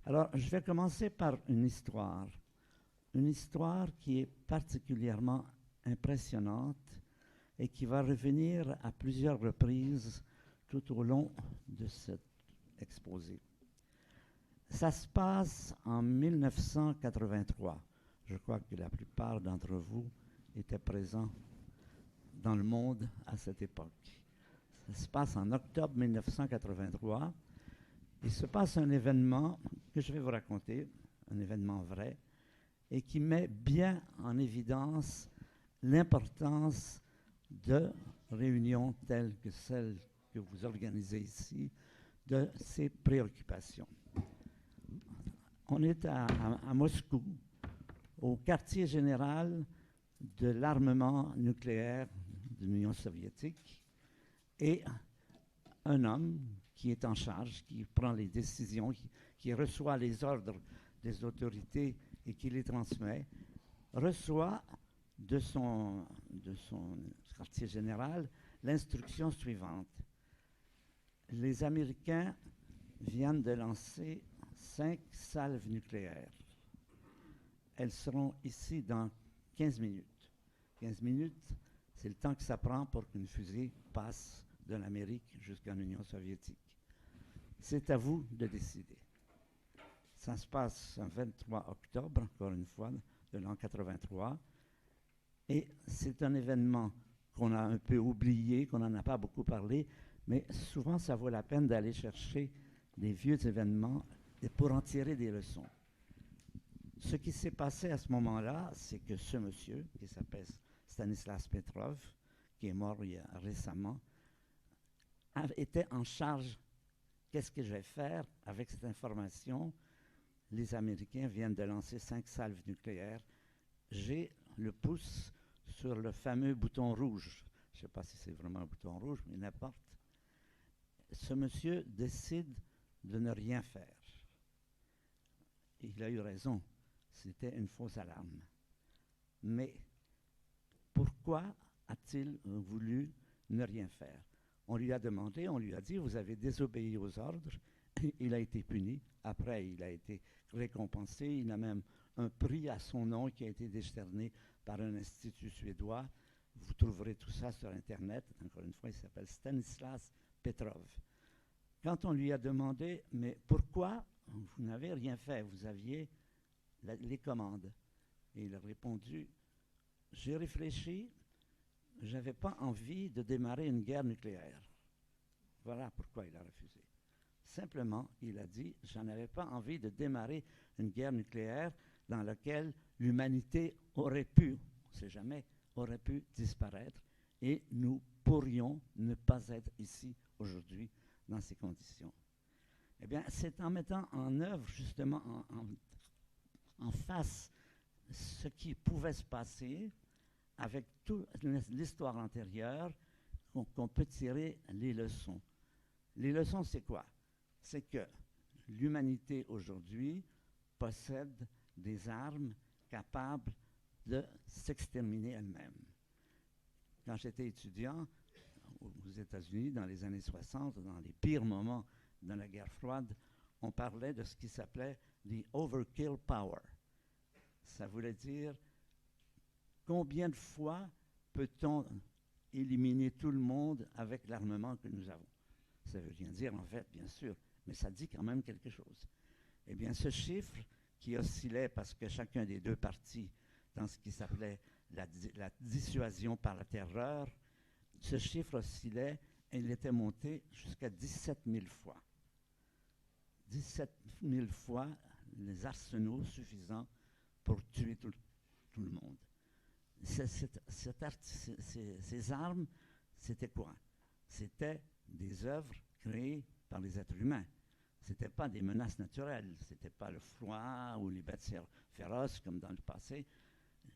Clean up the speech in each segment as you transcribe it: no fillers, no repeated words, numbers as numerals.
Alors, je vais commencer par une histoire qui est particulièrement impressionnante et qui va revenir à plusieurs reprises tout au long de cet exposé. Ça se passe en 1983. Je crois que la plupart d'entre vous étaient présents dans le monde à cette époque. Ça se passe en octobre 1983. Il se passe un événement que je vais vous raconter, un événement vrai, et qui met bien en évidence l'importance de réunions telles que celles que vous organisez ici, de ces préoccupations. On est à Moscou, au quartier général de l'armement nucléaire de l'Union soviétique, et un homme qui est en charge, qui prend les décisions, qui reçoit les ordres des autorités et qui les transmet, reçoit de son quartier général l'instruction suivante. Les Américains viennent de lancer 5 salves nucléaires. Elles seront ici dans 15 minutes. 15 minutes, c'est le temps que ça prend pour qu'une fusée passe de l'Amérique jusqu'en Union soviétique. C'est à vous de décider. Ça se passe le 23 octobre, encore une fois, de l'an 83. Et c'est un événement qu'on a un peu oublié, qu'on n'en a pas beaucoup parlé, mais souvent ça vaut la peine d'aller chercher des vieux événements et pour en tirer des leçons. Ce qui s'est passé à ce moment-là, c'est que ce monsieur, qui s'appelle Stanislas Petrov, qui est mort il y a récemment, était en charge. Qu'est-ce que je vais faire avec cette information? Les Américains viennent de lancer 5 salves nucléaires. J'ai le pouce sur le fameux bouton rouge. Je ne sais pas si c'est vraiment un bouton rouge, mais n'importe. Ce monsieur décide de ne rien faire. Il a eu raison. C'était une fausse alarme. Mais pourquoi a-t-il voulu ne rien faire? On lui a demandé, on lui a dit, vous avez désobéi aux ordres. Il a été puni. Après, il a été récompensé. Il a même un prix à son nom qui a été décerné par un institut suédois. Vous trouverez tout ça sur Internet. Encore une fois, il s'appelle Stanislas Petrov. Quand on lui a demandé, mais pourquoi vous n'avez rien fait? Vous aviez les commandes. Et il a répondu, j'ai réfléchi, je n'avais pas envie de démarrer une guerre nucléaire. Voilà pourquoi il a refusé. Simplement, il a dit, j'en avais pas envie de démarrer une guerre nucléaire dans laquelle l'humanité aurait pu, on ne sait jamais, aurait pu disparaître et nous pourrions ne pas être ici aujourd'hui dans ces conditions. Eh bien, c'est en mettant en œuvre justement en face ce qui pouvait se passer avec toute l'histoire antérieure qu'on peut tirer les leçons. Les leçons, c'est quoi? C'est que l'humanité aujourd'hui possède des armes capables de s'exterminer elle-même. Quand j'étais étudiant aux États-Unis dans les années 60, dans les pires moments de la guerre froide, on parlait de ce qui s'appelait « the overkill power ». Ça voulait dire combien de fois peut-on éliminer tout le monde avec l'armement que nous avons. Ça ne veut rien dire en fait, bien sûr, mais ça dit quand même quelque chose. Eh bien, ce chiffre qui oscillait parce que chacun des deux partis, dans ce qui s'appelait la dissuasion par la terreur, ce chiffre oscillait et il était monté jusqu'à 17 000 fois. 17 000 fois les arsenaux suffisants pour tuer tout le monde. Ces armes, c'était quoi? C'était des œuvres créées par les êtres humains. Ce n'étaient pas des menaces naturelles, ce n'était pas le froid ou les bêtes féroces comme dans le passé.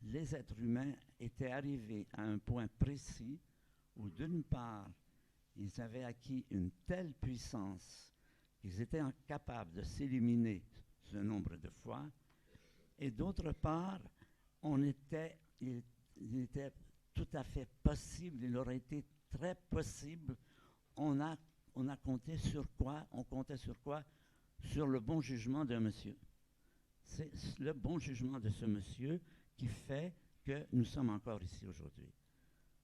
Les êtres humains étaient arrivés à un point précis où, d'une part, ils avaient acquis une telle puissance qu'ils étaient capables de s'éliminer ce nombre de fois, et d'autre part, il était tout à fait possible, il aurait été très possible, on comptait sur quoi? sur le bon jugement d'un monsieur. C'est le bon jugement de ce monsieur qui fait que nous sommes encore ici aujourd'hui.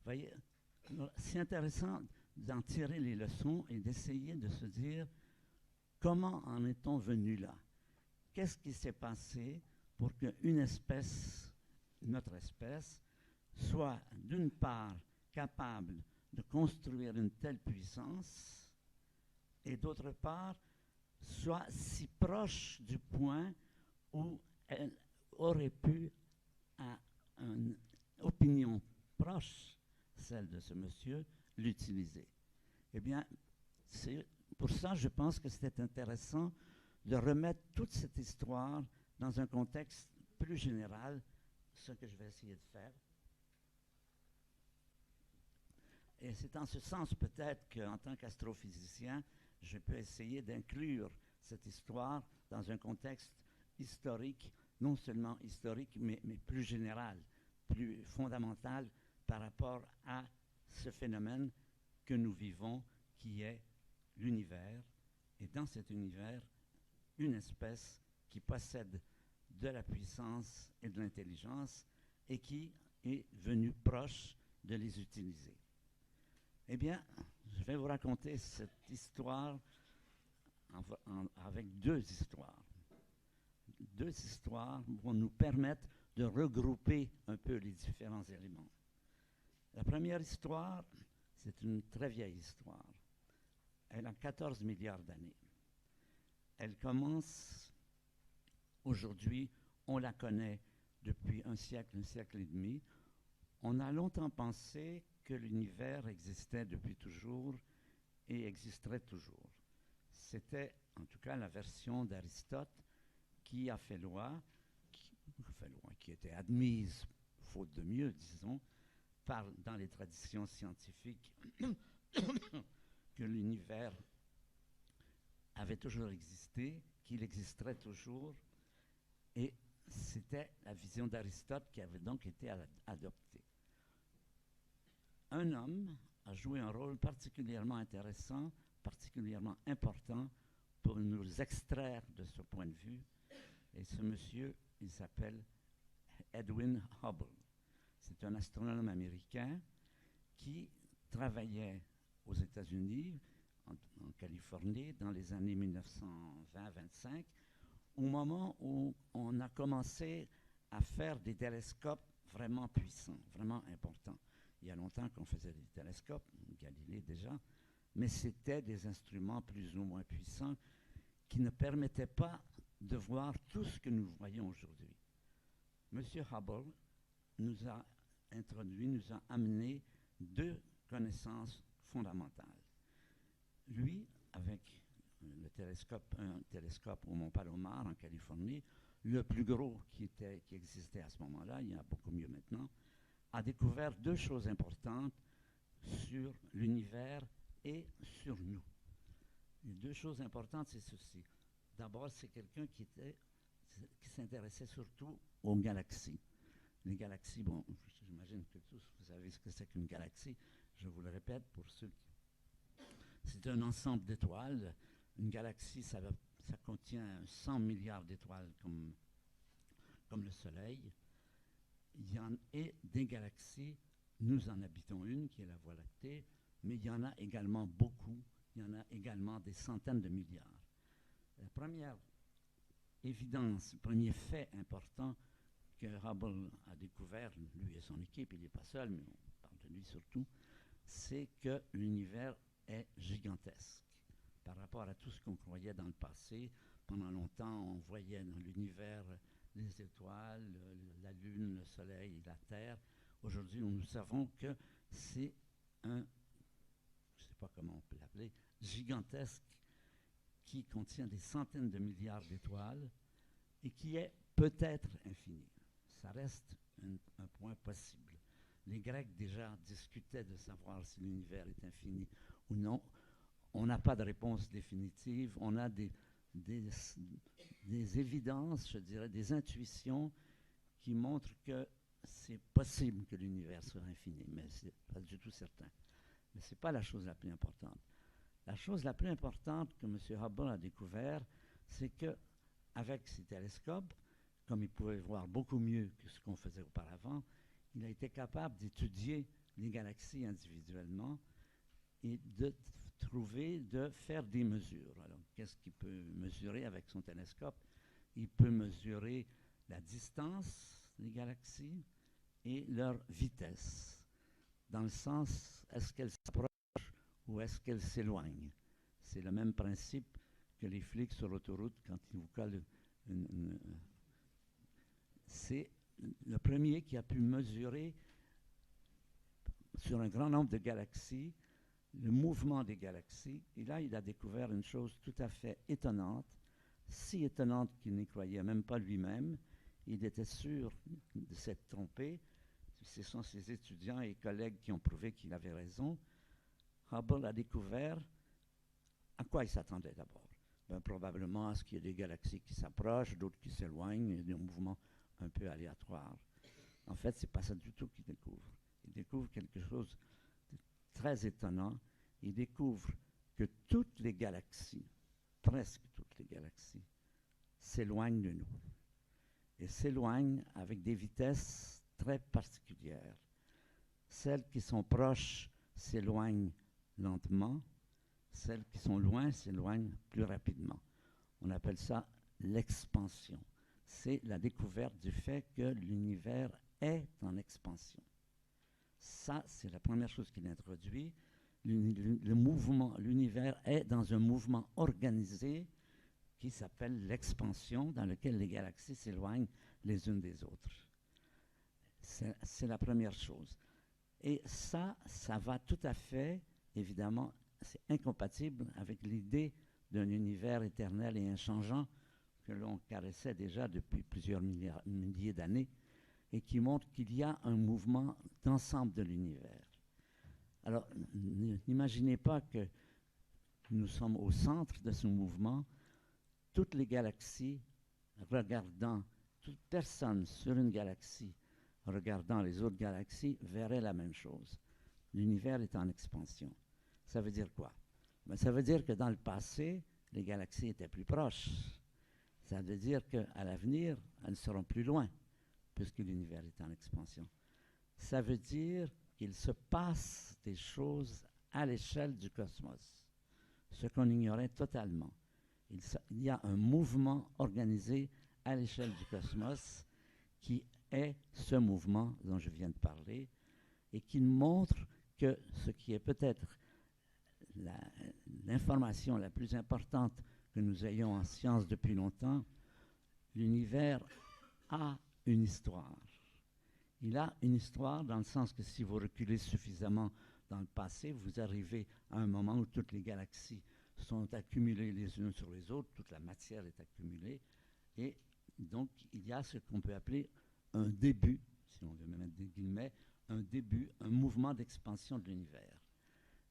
Voyez, c'est intéressant d'en tirer les leçons et d'essayer de se dire comment en est-on venu là? Qu'est-ce qui s'est passé pour qu'une espèce, notre espèce, soit d'une part capable de construire une telle puissance et d'autre part soit si proche du point où elle aurait pu, à une opinion proche, celle de ce monsieur, l'utiliser. Eh bien, c'est pour ça, je pense que c'était intéressant de remettre toute cette histoire dans un contexte plus général, ce que je vais essayer de faire. Et c'est en ce sens peut-être qu'en tant qu'astrophysicien, je peux essayer d'inclure cette histoire dans un contexte historique, non seulement historique, mais plus général, plus fondamental par rapport à ce phénomène que nous vivons, qui est l'univers, et dans cet univers, une espèce qui possède de la puissance et de l'intelligence et qui est venue proche de les utiliser. Eh bien, je vais vous raconter cette histoire avec deux histoires. Deux histoires vont nous permettre de regrouper un peu les différents éléments. La première histoire, c'est une très vieille histoire. Elle a 14 milliards d'années. Elle commence aujourd'hui, on la connaît depuis un siècle et demi. On a longtemps pensé que l'univers existait depuis toujours et existerait toujours. C'était en tout cas la version d'Aristote qui a fait loi, qui était admise, faute de mieux, disons, dans les traditions scientifiques, que l'univers avait toujours existé, qu'il existerait toujours, et c'était la vision d'Aristote qui avait donc été adoptée. Un homme a joué un rôle particulièrement intéressant, particulièrement important pour nous extraire de ce point de vue, et ce monsieur, il s'appelle Edwin Hubble. C'est un astronome américain qui travaillait aux États-Unis, en Californie, dans les années 1920-25, au moment où on a commencé à faire des télescopes vraiment puissants, vraiment importants. Il y a longtemps qu'on faisait des télescopes, Galilée déjà, mais c'était des instruments plus ou moins puissants qui ne permettaient pas de voir tout ce que nous voyons aujourd'hui. Monsieur Hubble nous a introduit, nous a amené deux connaissances fondamentales. Lui, avec un télescope au Mont Palomar en Californie, le plus gros qui existait à ce moment-là, il y en a beaucoup mieux maintenant, a découvert deux choses importantes sur l'univers et sur nous. Les deux choses importantes, c'est ceci. D'abord, c'est quelqu'un qui s'intéressait surtout aux galaxies. Les galaxies, bon, j'imagine que tous vous savez ce que c'est qu'une galaxie. Je vous le répète pour ceux qui... C'est un ensemble d'étoiles. Une galaxie, ça contient 100 milliards d'étoiles comme le Soleil. Il y en a des galaxies, nous en habitons une qui est la Voie lactée, mais il y en a également beaucoup, il y en a également des centaines de milliards. La première évidence, le premier fait important que Hubble a découvert, lui et son équipe, il n'est pas seul, mais on parle de lui surtout, c'est que l'univers est gigantesque par rapport à tout ce qu'on croyait dans le passé. Pendant longtemps, on voyait dans l'univers les étoiles, la Lune, le Soleil, la Terre. Aujourd'hui, nous savons que c'est un, je ne sais pas comment on peut l'appeler, gigantesque, qui contient des centaines de milliards d'étoiles et qui est peut-être infini. Ça reste un point possible. Les Grecs déjà discutaient de savoir si l'univers est infini ou non. On n'a pas de réponse définitive. On a des évidences, je dirais, des intuitions qui montrent que c'est possible que l'univers soit infini, mais ce n'est pas du tout certain. Mais ce n'est pas la chose la plus importante. La chose la plus importante que M. Hubble a découvert, c'est que avec ces télescopes, comme il pouvait voir beaucoup mieux que ce qu'on faisait auparavant, il a été capable d'étudier les galaxies individuellement et de faire des mesures. Alors, qu'est-ce qu'il peut mesurer avec son télescope? Il peut mesurer la distance des galaxies et leur vitesse, dans le sens, est-ce qu'elles s'approchent ou est-ce qu'elles s'éloignent? C'est le même principe que les flics sur l'autoroute quand ils vous collent c'est le premier qui a pu mesurer sur un grand nombre de galaxies le mouvement des galaxies. Et là, il a découvert une chose tout à fait étonnante, si étonnante qu'il n'y croyait même pas lui-même. Il était sûr de s'être trompé. Ce sont ses étudiants et collègues qui ont prouvé qu'il avait raison. Hubble a découvert à quoi il s'attendait d'abord. Ben, probablement à ce qu'il y ait des galaxies qui s'approchent, d'autres qui s'éloignent, et des mouvements un peu aléatoires. En fait, ce n'est pas ça du tout qu'il découvre. Il découvre quelque chose de très étonnant. Il découvre que toutes les galaxies, presque toutes les galaxies, s'éloignent de nous. Et s'éloignent avec des vitesses très particulières. Celles qui sont proches s'éloignent lentement, celles qui sont loin s'éloignent plus rapidement. On appelle ça l'expansion. C'est la découverte du fait que l'univers est en expansion. Ça, c'est la première chose qu'il introduit. Le mouvement, l'univers est dans un mouvement organisé qui s'appelle l'expansion, dans lequel les galaxies s'éloignent les unes des autres. C'est la première chose. Et ça va tout à fait, évidemment, c'est incompatible avec l'idée d'un univers éternel et inchangeant que l'on caressait déjà depuis plusieurs milliers d'années et qui montre qu'il y a un mouvement d'ensemble de l'univers. Alors, n'imaginez pas que nous sommes au centre de ce mouvement. Toutes les galaxies regardant, toute personne sur une galaxie regardant les autres galaxies verrait la même chose. L'univers est en expansion. Ça veut dire quoi? Ben, ça veut dire que dans le passé, les galaxies étaient plus proches. Ça veut dire qu'à l'avenir, elles seront plus loin, puisque l'univers est en expansion. Ça veut dire qu'il se passe des choses à l'échelle du cosmos, ce qu'on ignorait totalement. Il y a un mouvement organisé à l'échelle du cosmos qui est ce mouvement dont je viens de parler et qui montre que ce qui est peut-être l'information la plus importante que nous ayons en science depuis longtemps, l'univers a une histoire. Il a une histoire dans le sens que si vous reculez suffisamment dans le passé, vous arrivez à un moment où toutes les galaxies sont accumulées les unes sur les autres, toute la matière est accumulée, et donc il y a ce qu'on peut appeler un début, si on veut mettre des guillemets, un début, un mouvement d'expansion de l'univers.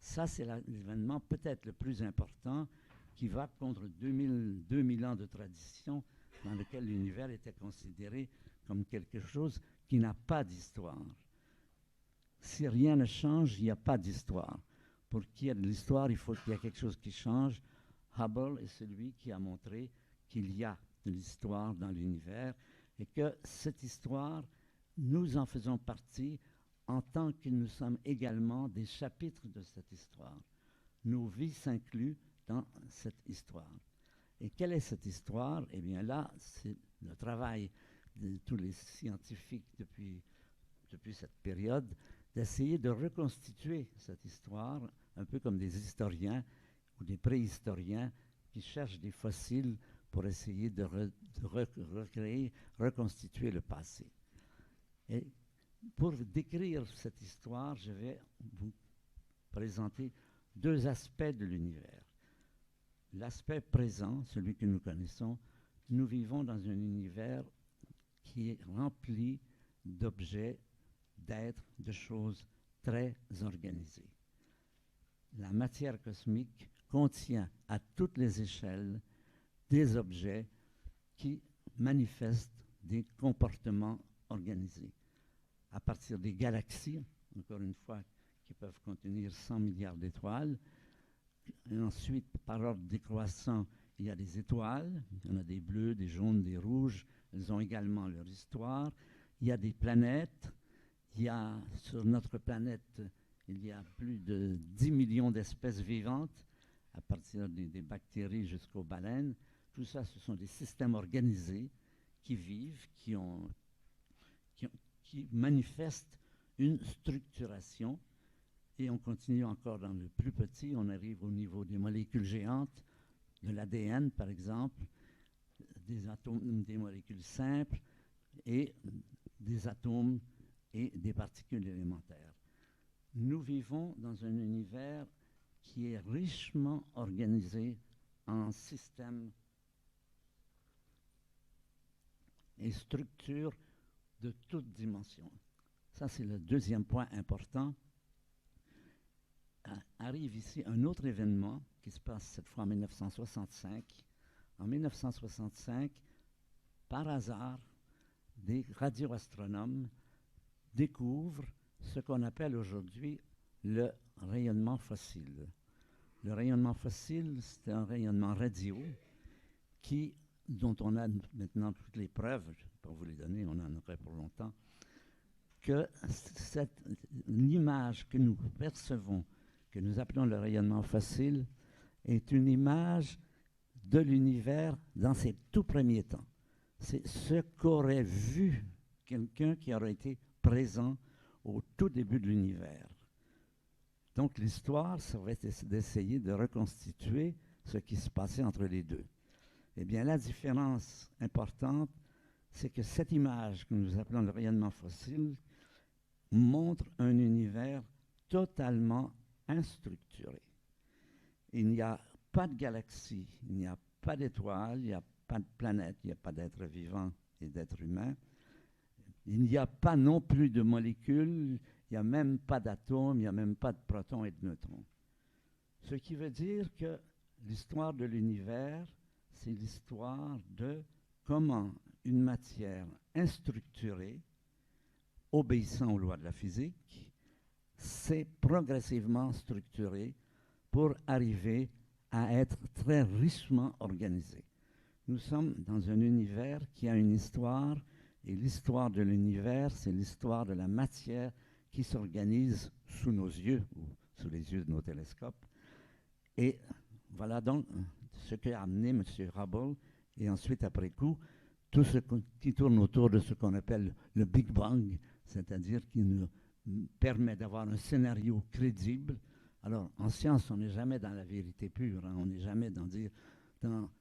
Ça, c'est l'événement peut-être le plus important qui va contre 2000 ans de tradition dans lequel l'univers était considéré comme quelque chose qui n'a pas d'histoire. Si rien ne change, il n'y a pas d'histoire. Pour qu'il y ait de l'histoire, il faut qu'il y ait quelque chose qui change. Hubble est celui qui a montré qu'il y a de l'histoire dans l'univers et que cette histoire, nous en faisons partie en tant que nous sommes également des chapitres de cette histoire. Nos vies s'incluent dans cette histoire. Et quelle est cette histoire? Eh bien là, c'est le travail de tous les scientifiques depuis cette période, d'essayer de reconstituer cette histoire, un peu comme des historiens ou des préhistoriens qui cherchent des fossiles pour essayer de recréer, reconstituer le passé. Et pour décrire cette histoire, je vais vous présenter deux aspects de l'univers. L'aspect présent, celui que nous connaissons, nous vivons dans un univers qui est rempli d'objets, d'êtres, de choses très organisées. La matière cosmique contient à toutes les échelles des objets qui manifestent des comportements organisés. À partir des galaxies, encore une fois, qui peuvent contenir 100 milliards d'étoiles, et ensuite, par ordre décroissant, il y a des étoiles, il y en a des bleus, des jaunes, des rouges, elles ont également leur histoire. Il y a des planètes, il y a sur notre planète, il y a plus de 10 millions d'espèces vivantes, à partir des bactéries jusqu'aux baleines. Tout ça, ce sont des systèmes organisés qui vivent, qui manifestent une structuration. Et on continue encore dans le plus petit, on arrive au niveau des molécules géantes, de l'ADN par exemple, des atomes, des molécules simples et des atomes et des particules élémentaires. Nous vivons dans un univers qui est richement organisé en systèmes et structures de toutes dimensions. Ça, c'est le deuxième point important. Arrive ici un autre événement qui se passe cette fois en 1965. En 1965, par hasard, des radioastronomes découvrent ce qu'on appelle aujourd'hui le rayonnement fossile. Le rayonnement fossile, c'est un rayonnement radio dont on a maintenant toutes les preuves, je ne vais pas vous les donner, on en aurait pour longtemps, que l'image que nous percevons, que nous appelons le rayonnement fossile, est une image de l'univers dans ses tout premiers temps. C'est ce qu'aurait vu quelqu'un qui aurait été présent au tout début de l'univers. Donc l'histoire, ça va être d'essayer de reconstituer ce qui se passait entre les deux. Eh bien, la différence importante, c'est que cette image que nous appelons le rayonnement fossile montre un univers totalement instructuré. Il n'y a pas de galaxie, il n'y a pas d'étoiles, il n'y a pas de planète, il n'y a pas d'êtres vivants et d'êtres humains. Il n'y a pas non plus de molécules, il n'y a même pas d'atomes, il n'y a même pas de protons et de neutrons. Ce qui veut dire que l'histoire de l'univers, c'est l'histoire de comment une matière instructurée, obéissant aux lois de la physique, s'est progressivement structurée pour arriver à être très richement organisée. Nous sommes dans un univers qui a une histoire, et l'histoire de l'univers, c'est l'histoire de la matière qui s'organise sous nos yeux, ou sous les yeux de nos télescopes. Et voilà donc ce qu'a amené M. Hubble, et ensuite, après coup, tout ce qui tourne autour de ce qu'on appelle le Big Bang, c'est-à-dire qui nous permet d'avoir un scénario crédible. Alors, en science, on n'est jamais dans la vérité pure, hein, on n'est jamais dans dire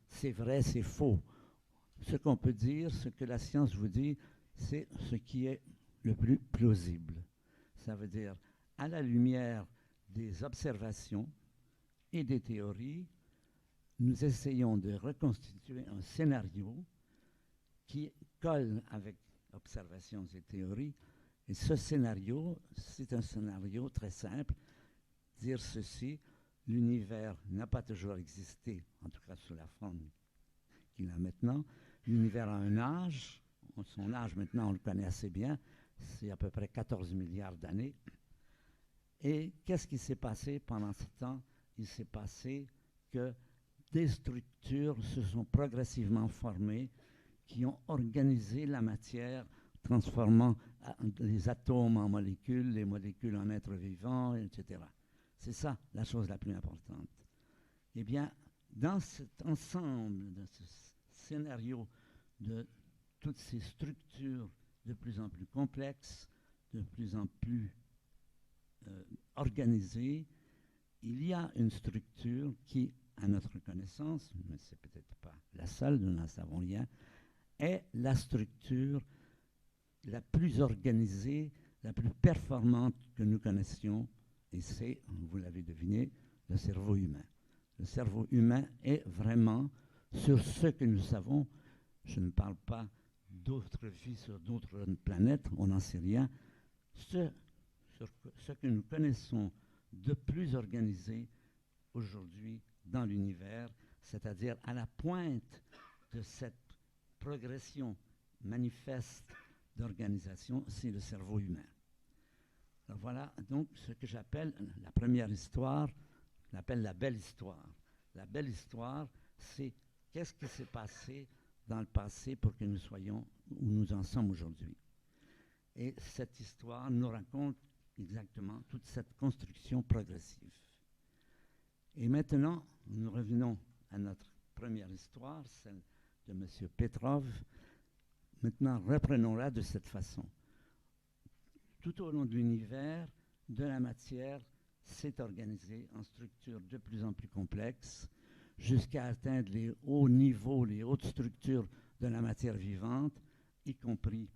c'est vrai, c'est faux. Ce qu'on peut dire, ce que la science vous dit, c'est ce qui est le plus plausible. Ça veut dire, à la lumière des observations et des théories, nous essayons de reconstituer un scénario qui colle avec observations et théories. Et ce scénario, c'est un scénario très simple. Dire ceci, l'univers n'a pas toujours existé, en tout cas sous la forme qu'il a maintenant. L'univers a un âge. Son âge, maintenant, on le connaît assez bien. C'est à peu près 14 milliards d'années. Et qu'est-ce qui s'est passé pendant ce temps? Il s'est passé que des structures se sont progressivement formées qui ont organisé la matière, transformant les atomes en molécules, les molécules en êtres vivants, etc. C'est ça la chose la plus importante. Eh bien, dans cet ensemble, dans ce scénario de toutes ces structures de plus en plus complexes, de plus en plus organisées, il y a une structure qui, à notre connaissance, mais ce n'est peut-être pas la seule, nous n'en savons rien, est la structure la plus organisée, la plus performante que nous connaissions, et c'est, vous l'avez deviné, le cerveau humain. Le cerveau humain est vraiment, sur ce que nous savons, je ne parle pas d'autres vies sur d'autres planètes, on n'en sait rien, sur ce que nous connaissons de plus organisé aujourd'hui dans l'univers, c'est-à-dire à la pointe de cette progression manifeste d'organisation, c'est le cerveau humain. Alors voilà donc ce que j'appelle la première histoire, j'appelle la belle histoire. La belle histoire, c'est qu'est-ce qui s'est passé dans le passé pour que nous soyons où nous en sommes aujourd'hui. Et cette histoire nous raconte exactement toute cette construction progressive. Et maintenant, nous revenons à notre première histoire, celle de M. Petrov. Maintenant, reprenons-la de cette façon. Tout au long de l'univers, de la matière s'est organisée en structures de plus en plus complexes, jusqu'à atteindre les hauts niveaux, les hautes structures de la matière vivante, y compris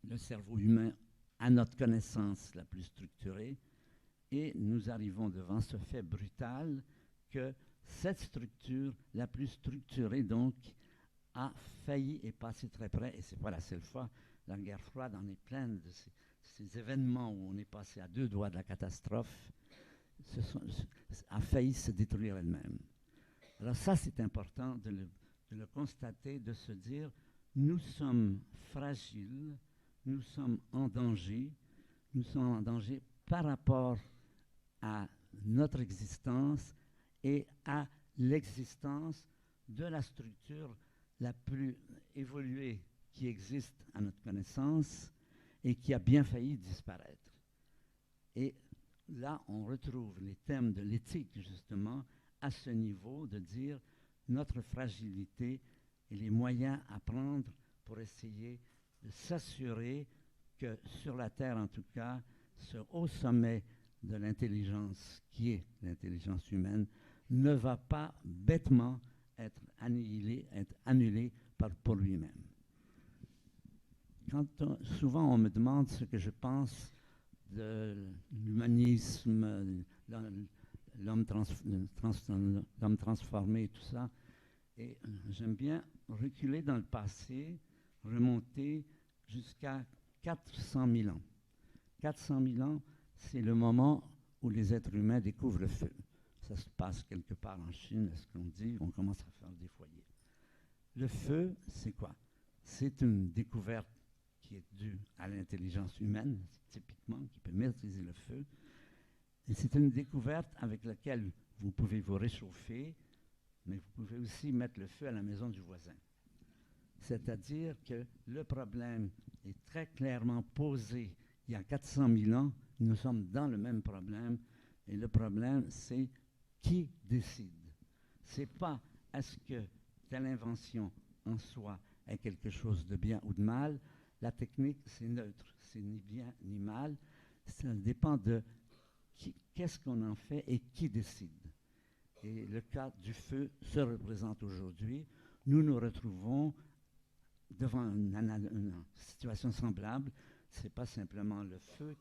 le cerveau humain à notre connaissance la plus structurée. Et nous arrivons devant ce fait brutal que cette structure, la plus structurée donc, a failli et passé très près, et ce n'est pas la seule fois, la guerre froide en est pleine de ces événements où on est passé à 2 doigts de la catastrophe, a failli se détruire elle-même. Alors ça, c'est important de le constater, de se dire, nous sommes fragiles, nous sommes en danger par rapport à notre existence et à l'existence de la structure la plus évoluée qui existe à notre connaissance et qui a bien failli disparaître. Et là, on retrouve les thèmes de l'éthique, justement, à ce niveau, de dire notre fragilité et les moyens à prendre pour essayer de s'assurer que sur la Terre, en tout cas, ce haut sommet de l'intelligence qui est l'intelligence humaine ne va pas bêtement être annulé pour lui-même. Souvent on me demande ce que je pense de l'humanisme, l'homme transformé et tout ça, et j'aime bien reculer dans le passé, remonter jusqu'à 400 000 ans. 400 000 ans, c'est le moment où les êtres humains découvrent le feu. Ça se passe quelque part en Chine, est-ce qu'on dit, on commence à faire des foyers. Le feu, c'est quoi? C'est une découverte qui est due à l'intelligence humaine, typiquement, qui peut maîtriser le feu. Et c'est une découverte avec laquelle vous pouvez vous réchauffer, mais vous pouvez aussi mettre le feu à la maison du voisin. C'est-à-dire que le problème est très clairement posé il y a 400 000 ans. Nous sommes dans le même problème. Et le problème, c'est qui décide. Ce n'est pas est-ce que telle invention en soi est quelque chose de bien ou de mal. La technique, c'est neutre. C'est ni bien ni mal. Ça dépend de qu'est-ce qu'on en fait et qui décide. Et le cas du feu se représente aujourd'hui. Nous nous retrouvons devant une situation semblable. Ce n'est pas simplement le feu,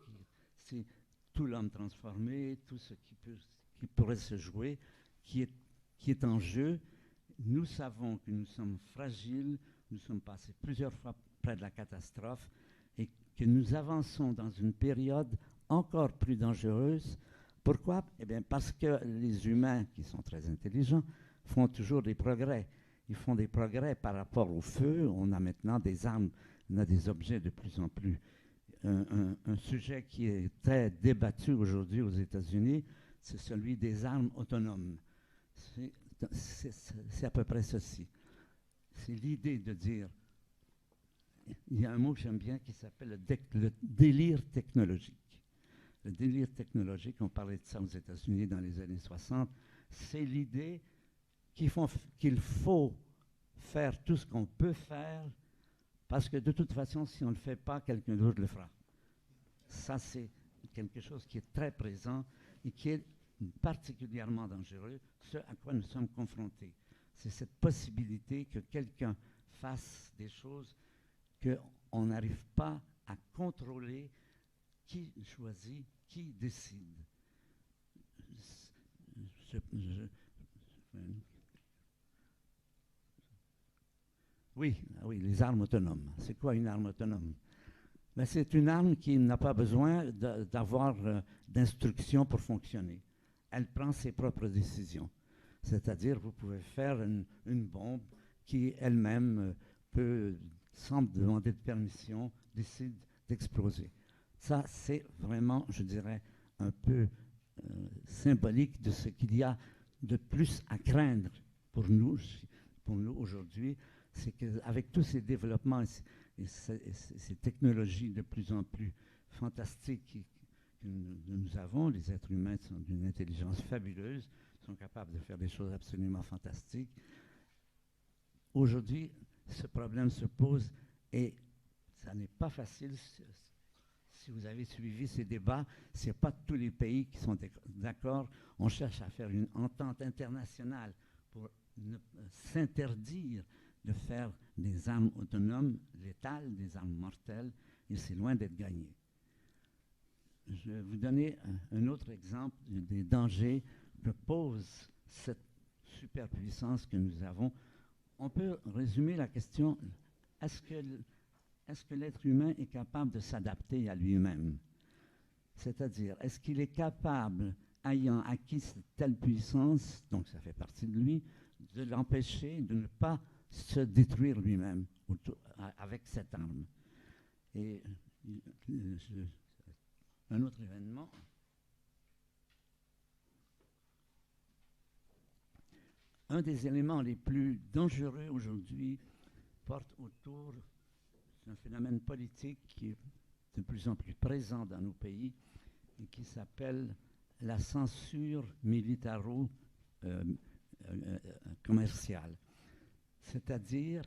c'est tout l'homme transformé, tout ce qui pourrait se jouer, qui est en jeu. Nous savons que nous sommes fragiles, nous sommes passés plusieurs fois près de la catastrophe et que nous avançons dans une période encore plus dangereuse. Pourquoi? Eh bien, parce que les humains, qui sont très intelligents, font toujours des progrès. Ils font des progrès par rapport au feu. On a maintenant des armes, on a des objets de plus en plus. Un sujet qui est très débattu aujourd'hui aux États-Unis, c'est celui des armes autonomes. C'est à peu près ceci. C'est l'idée de dire, il y a un mot que j'aime bien qui s'appelle le délire technologique. Le délire technologique, on parlait de ça aux États-Unis dans les années 60, c'est l'idée qu'il faut faire tout ce qu'on peut faire parce que de toute façon, si on ne le fait pas, quelqu'un d'autre le fera. Ça, c'est quelque chose qui est très présent et qui est particulièrement dangereux, ce à quoi nous sommes confrontés. C'est cette possibilité que quelqu'un fasse des choses qu'on n'arrive pas à contrôler. Qui choisit, qui décide. Oui, les armes autonomes. C'est quoi une arme autonome? Ben, c'est une arme qui n'a pas besoin d'avoir d'instructions pour fonctionner. Elle prend ses propres décisions. C'est-à-dire, vous pouvez faire une bombe qui elle-même peut, sans demander de permission, décide d'exploser. Ça, c'est vraiment, je dirais, un peu symbolique de ce qu'il y a de plus à craindre pour nous, pour nous aujourd'hui, c'est qu'avec tous ces développements et ces technologies de plus en plus fantastiques que nous avons, les êtres humains sont d'une intelligence fabuleuse, sont capables de faire des choses absolument fantastiques. Aujourd'hui, ce problème se pose et ça n'est pas facile. Si vous avez suivi ces débats, ce n'est pas tous les pays qui sont d'accord. On cherche à faire une entente internationale pour s'interdire de faire des armes autonomes létales, des armes mortelles, et c'est loin d'être gagné. Je vais vous donner un autre exemple des dangers que pose cette superpuissance que nous avons. On peut résumer la question, est-ce que l'être humain est capable de s'adapter à lui-même? C'est-à-dire, est-ce qu'il est capable, ayant acquis cette telle puissance, donc ça fait partie de lui, de l'empêcher de ne pas se détruire lui-même avec cette arme? Et un autre événement. Un des éléments les plus dangereux aujourd'hui porte autour d'un phénomène politique qui est de plus en plus présent dans nos pays et qui s'appelle la censure militaro-commerciale. C'est-à-dire,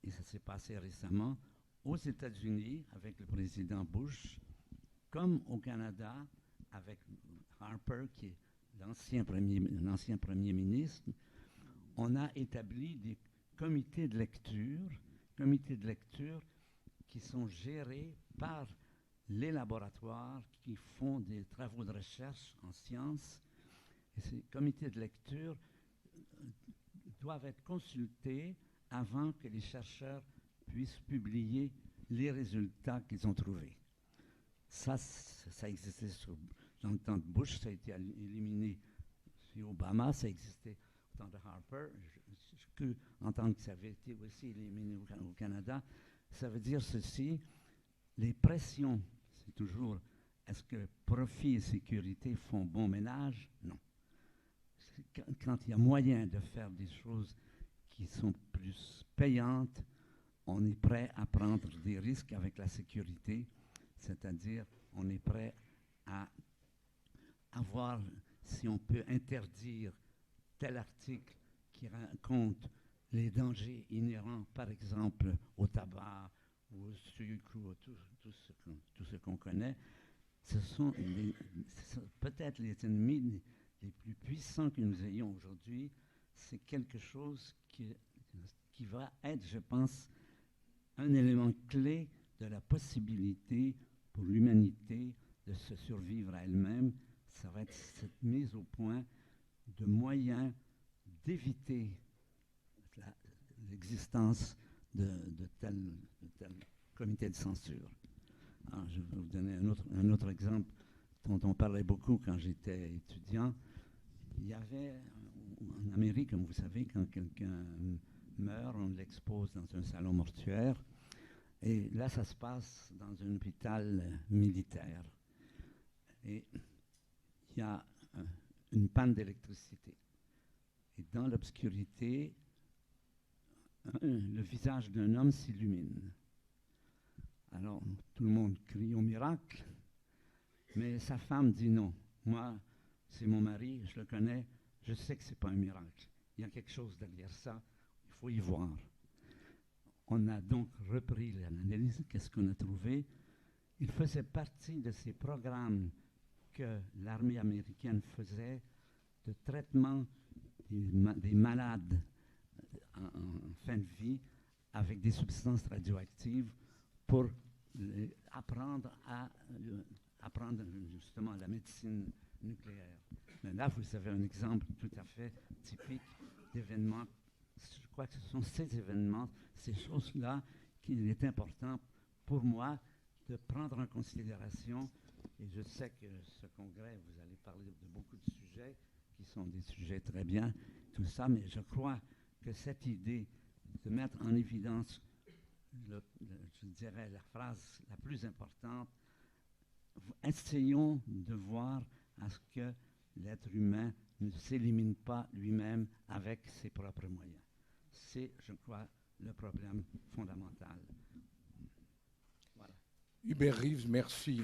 et ça s'est passé récemment, aux États-Unis avec le président Bush, comme au Canada avec Harper, qui est l'ancien premier ministre, on a établi des comités de lecture qui sont gérés par les laboratoires qui font des travaux de recherche en sciences. Et ces comités de lecture doivent être consultés avant que les chercheurs puissent publier les résultats qu'ils ont trouvés. Ça existait dans le temps de Bush, ça a été éliminé sur Obama, ça existait au temps de Harper, en tant que ça avait été aussi éliminé au Canada. Ça veut dire ceci, les pressions, c'est toujours, est-ce que profit et sécurité font bon ménage? Non. Quand il y a moyen de faire des choses qui sont plus payantes, on est prêt à prendre des risques avec la sécurité, c'est-à-dire on est prêt à voir si on peut interdire tel article qui raconte les dangers inhérents, par exemple, au tabac ou au sucre ou à tout ce qu'on connaît. Ce sont peut-être les ennemis les plus puissants que nous ayons aujourd'hui. C'est quelque chose qui va être, je pense, un élément clé de la possibilité pour l'humanité de se survivre à elle-même. Ça va être cette mise au point de moyens d'éviter l'existence de tel comité de censure. Alors, je vais vous donner un autre exemple dont on parlait beaucoup quand j'étais étudiant. Il y avait en Amérique, comme vous savez, quand quelqu'un meurt, on l'expose dans un salon mortuaire. Et là, ça se passe dans un hôpital militaire. Et il y a une panne d'électricité. Et dans l'obscurité, le visage d'un homme s'illumine. Alors, tout le monde crie au miracle, mais sa femme dit non. Moi, c'est mon mari, je le connais, je sais que ce n'est pas un miracle. Il y a quelque chose derrière ça, il faut y voir. On a donc repris l'analyse, qu'est-ce qu'on a trouvé? Il faisait partie de ces programmes que l'armée américaine faisait de traitement des malades en fin de vie avec des substances radioactives pour apprendre justement la médecine nucléaire. Mais là, vous avez un exemple tout à fait typique d'événements. Je crois que ce sont ces événements, ces choses-là, qu'il est important pour moi de prendre en considération. Et je sais que ce congrès, vous allez parler de beaucoup de sujets qui sont des sujets très bien, tout ça, mais je crois que cette idée de mettre en évidence, je dirais, la phrase la plus importante, essayons de voir à ce que l'être humain ne s'élimine pas lui-même avec ses propres moyens. C'est, je crois, le problème fondamental. Voilà. Hubert Reeves, merci.